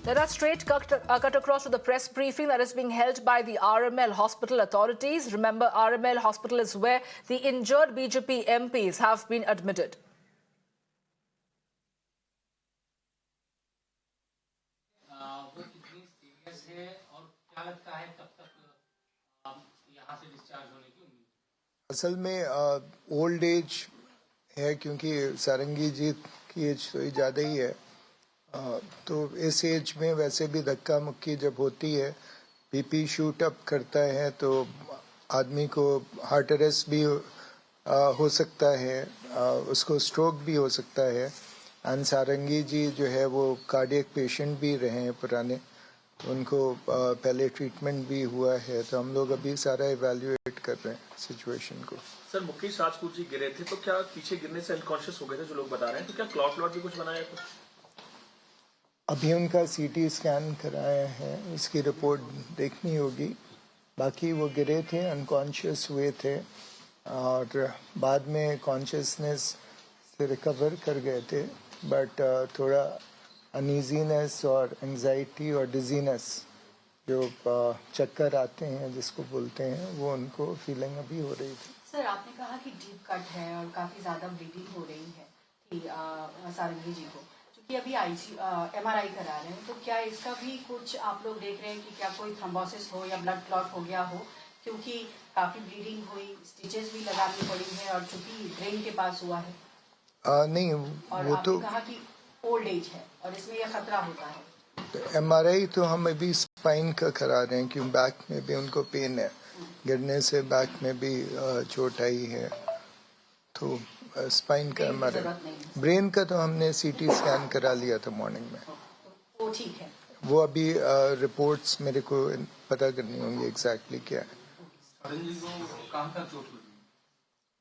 Let us straight cut across to the press briefing that is being held by the RML hospital authorities. Remember, RML hospital is where the injured BJP MPs have been admitted. वो कितनी serious है और क्या लगता है कब तक यहाँ से डिस्चार्ज होने की उम्मीद? असल में ओल्ड एज है, क्योंकि सारंगी जी की एज थोड़ी ज़्यादा ही है। तो इस एज में वैसे भी धक्का मुक्की जब होती है, बीपी शूट अप करता है, तो आदमी को हार्ट अरेस्ट भी हो सकता है, उसको स्ट्रोक भी हो सकता है। एंड सारंगी जी जो है वो कार्डियक पेशेंट भी रहे हैं पुराने, तो उनको पहले ट्रीटमेंट भी हुआ है। तो हम लोग अभी सारा इवैल्यूएट कर रहे हैं सिचुएशन को। सर, मुकेश राजपूत जी गिरे थे, तो क्या पीछे गिरने से अनकॉन्शियस हो गए थे जो लोग बता रहे हैं? तो क्या क्लॉट भी कुछ बनाया था? अभी उनका सीटी स्कैन कराया है, उसकी रिपोर्ट देखनी होगी। बाकी वो गिरे थे, अनकॉन्शियस हुए थे और बाद में कॉन्शियसनेस से रिकवर कर गए थे, बट थोड़ा अनईजीनेस और एंजाइटी और डिजीनेस, जो चक्कर आते हैं जिसको बोलते हैं, वो उनको फीलिंग अभी हो रही थी। सर, आपने कहा कि डीप कट है और काफी ज्यादा ब्लीडिंग हो रही है सारंगी जी को, क्योंकि अभी MRI करा रहे हैं, तो क्या इसका भी कुछ आप लोग देख रहे हैं कि क्या कोई थ्रोम्बोसिस हो या ब्लड क्लॉट हो गया हो? क्योंकि काफी ब्लीडिंग हुई, स्टिचेस भी लगानी पड़ी है और चूंकि ब्रेन के पास हुआ है। नहीं, और वो तो कहा कि ओल्ड एज है और इसमें यह खतरा होता है। MRI तो हम अभी स्पाइन का करा रहे हैं, क्यों बैक में भी उनको पेन है, गिरने से बैक में भी चोट आई है, तो स्पाइन का MRI। ब्रेन का तो हमने CT स्कैन करा लिया था मॉर्निंग में, वो ठीक है। वो अभी रिपोर्ट्स मेरे को पता करनी होंगी एग्जैक्टली क्या है।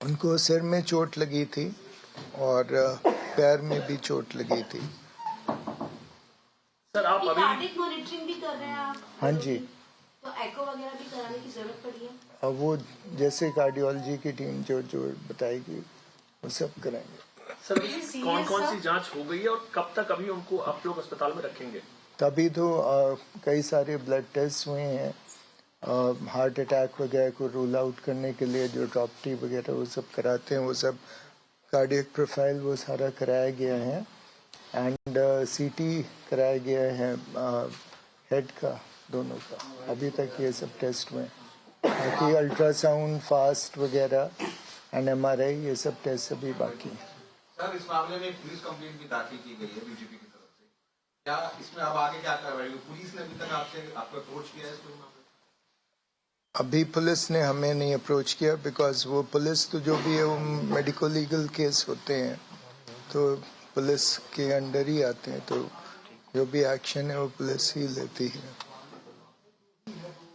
उनको सिर में चोट लगी थी और पैर में भी चोट लगी थी। सर, आप अभी कार्डियक मॉनिटरिंग भी कर रहे हैं आप? हाँ जी, तो एको वगैरह भी कराने की जरूरत पड़ी है? अब वो जैसे कार्डियोलॉजी की टीम जो बताएगी वो सब कराएंगे। सर, कौन सी जांच हो गई है और कब तक अभी उनको आप लोग अस्पताल में रखेंगे? तभी तो कई सारे ब्लड टेस्ट हुए हैं, हार्ट अटैक वगैरह को रूल आउट करने के लिए जो ड्रॉप्टी वगैरह वो सब कराते हैं, वो सब कार्डियक प्रोफाइल वो सारा कराया गया है। एंड CT कराया गया है हेड का, दोनों का। अभी तक ये सब टेस्ट हुए, बाकी अल्ट्रासाउंड, फास्ट वगैरह एंड MRI, ये सब टेस्ट अभी बाकी है। सर, इस मामले में पुलिस कंप्लेंट भी दाखिल की गई है बीजेपी की तरफ से, क्या इसमें अब आगे क्या कार्रवाई होगी? पुलिस ने अभी तक आपको अप्रोच किया है इस मामले? अभी पुलिस ने हमें नहीं अप्रोच किया, बिकॉज वो पुलिस तो जो भी है वो मेडिको लीगल केस होते हैं, तो पुलिस के अंडर ही आते हैं, तो जो भी एक्शन है वो पुलिस ही लेती है।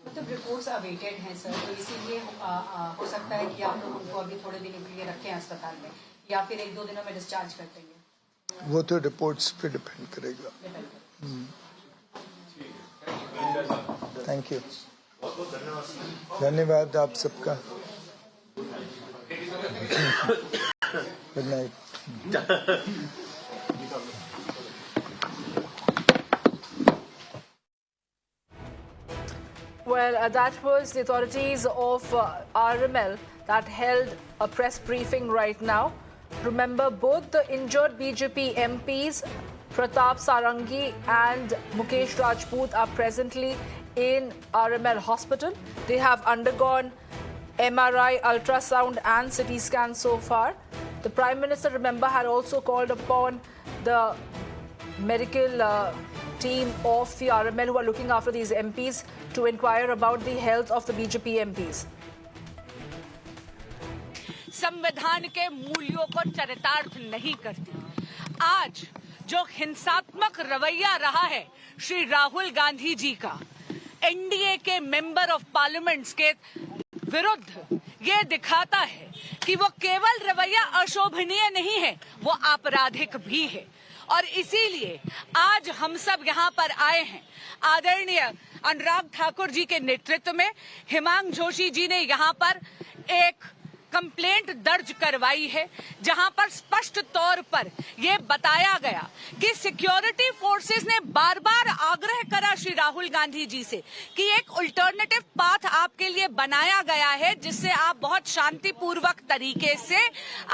मतलब रिपोर्ट्स अवेटेड हैं सर, तो इसीलिए हो सकता है कि आप लोग उनको अभी थोड़े दिनों के लिए रखें अस्पताल में, या फिर 1-2 दिनों में डिस्चार्ज कर देंगे? वो तो रिपोर्ट्स पे डिपेंड करेगा। थैंक यू, धन्यवाद आप सबका। Good night. Well, that was the authorities of RML that held a press briefing right now. Remember, both the injured BJP MPs, Pratap Sarangi and Mukesh Rajput, are presently in RML hospital. They have undergone MRI, ultrasound and CT scan so far. The Prime Minister, remember, had also called upon the medical team of the RML who are looking after these MPs to inquire about the health of the BJP MPs. संविधान के मूल्यों को चरितार्थ नहीं करती। आज जो हिंसात्मक रवैया रहा है श्री राहुल गांधी जी का NDA के मेंबर ऑफ पार्लियामेंट्स के विरुद्ध, ये दिखाता है कि वो केवल रवैया अशोभनीय नहीं है, वो आपराधिक भी है। और इसीलिए आज हम सब यहाँ पर आए हैं। आदरणीय अनुराग ठाकुर जी के नेतृत्व में हिमांग जोशी जी ने यहाँ पर एक कंप्लेंट दर्ज करवाई है, जहां पर स्पष्ट तौर पर यह बताया गया कि सिक्योरिटी फोर्सेस ने बार बार आग्रह श्री राहुल गांधी जी से कि एक अल्टरनेटिव पाथ आपके लिए बनाया गया है जिससे आप बहुत शांतिपूर्वक तरीके से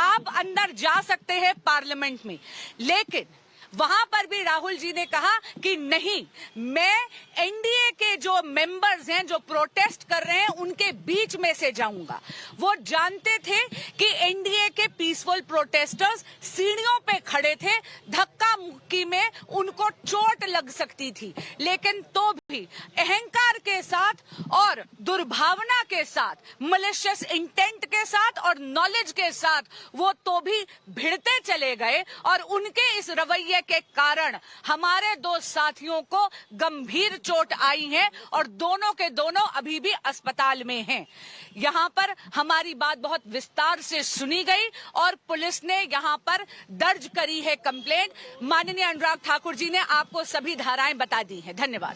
आप अंदर जा सकते हैं पार्लियामेंट में। लेकिन वहां पर भी राहुल जी ने कहा कि नहीं, मैं एनडीए के जो मेंबर्स हैं जो प्रोटेस्ट कर रहे हैं उनके बीच में से जाऊंगा। वो जानते थे कि एनडीए के पीसफुल प्रोटेस्टर्स सीढ़ियों पे खड़े थे, धक्का मुक्की में उनको चोट लग सकती थी, लेकिन तो भी अहंकार के साथ और दुर्भावना के साथ, मलिशियस इंटेंट के साथ और नॉलेज के साथ वो तो भी भिड़ते चले गए और उनके इस रवैये के कारण हमारे दो साथियों को गंभीर चोट आई है और दोनों के दोनों अभी भी अस्पताल में हैं। यहां पर हमारी बात बहुत विस्तार से सुनी गई और पुलिस ने यहां पर दर्ज करी है कंप्लेंट। माननीय अनुराग ठाकुर जी ने आपको सभी धाराएं बता दी हैं। धन्यवाद।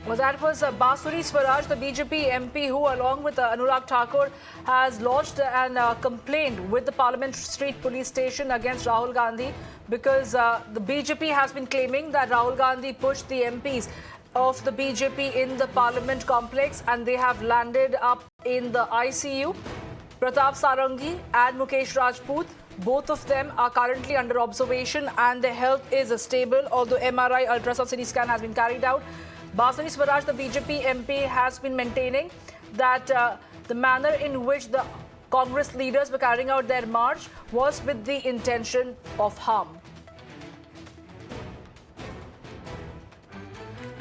Well, that was Basuri Swaraj, the BJP MP who, along with Anurag Thakur, has lodged an complaint with the Parliament Street Police Station against Rahul Gandhi because the BJP has been claiming that Rahul Gandhi pushed the MPs of the BJP in the Parliament complex and they have landed up in the ICU. Pratap Sarangi and Mukesh Rajput, both of them are currently under observation and their health is stable, although MRI ultrasound CT scan has been carried out. Basuri Swaraj, the BJP MP, has been maintaining that the manner in which the Congress leaders were carrying out their march was with the intention of harm.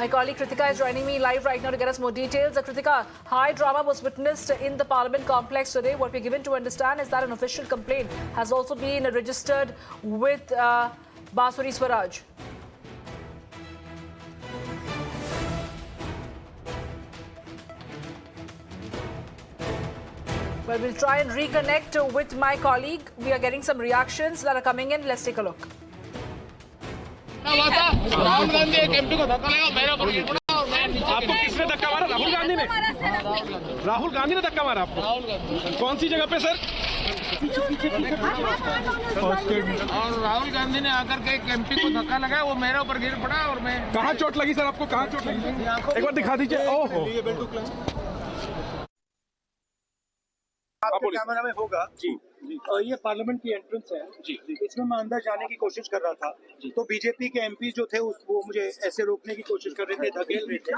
My colleague Kritika is joining me live right now to get us more details. Kritika, high drama was witnessed in the Parliament complex today. What we're given to understand is that an official complaint has also been registered with Basuri Swaraj. Well, we'll try and reconnect with my colleague. We are getting some reactions that are coming in. Let's take a look. Rahul Gandhi एक MP को धक्का लगा, मेरा ऊपर गिर पड़ा और मैं नीचे। आपको किसने धक्का मारा? राहुल गांधी ने। राहुल गांधी ने धक्का मारा आपको? राहुल गांधी। कौन सी जगह पे सर? और राहुल गांधी ने आकर के एक एमपी को धक्का लगाया, वो मेरे ऊपर गिर पड़ा और मैं। कहाँ चोट लगी सर आपको? कहाँ चोट लगी? एक बार दिखा दीजिए। ओहो। कैमरा में होगा जी। ये पार्लियामेंट की एंट्रेंस है जी। इसमें मैं अंदर जाने की कोशिश कर रहा था तो बीजेपी के एमपी जो थे वो मुझे ऐसे रोकने की कोशिश कर रहे थे, धकेल रहे थे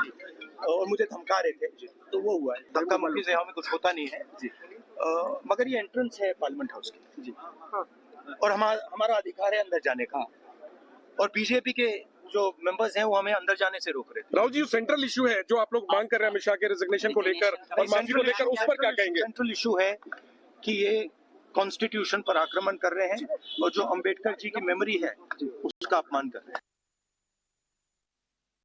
और मुझे धमका रहे थे, तो वो हुआ है। धक्का मुक्की से हमें कुछ होता नहीं है जी। मगर ये एंट्रेंस है पार्लियामेंट हाउस की जी, और हमारा अधिकार है अंदर जाने का, और बीजेपी के जो मेंबर्स हैं वो हमें अंदर जाने से रोक रहे हैं। राहुल जी, सेंट्रल इशू है जो आप लोग मांग कर रहे हैं अमित शाह के रेजिग्नेशन को लेकर और माफी को लेकर, उस पर क्या कहेंगे? सेंट्रल इशू है कि ये कॉन्स्टिट्यूशन पर आक्रमण कर रहे हैं और जो अंबेडकर जी की मेमोरी है उसका अपमान कर रहे हैं।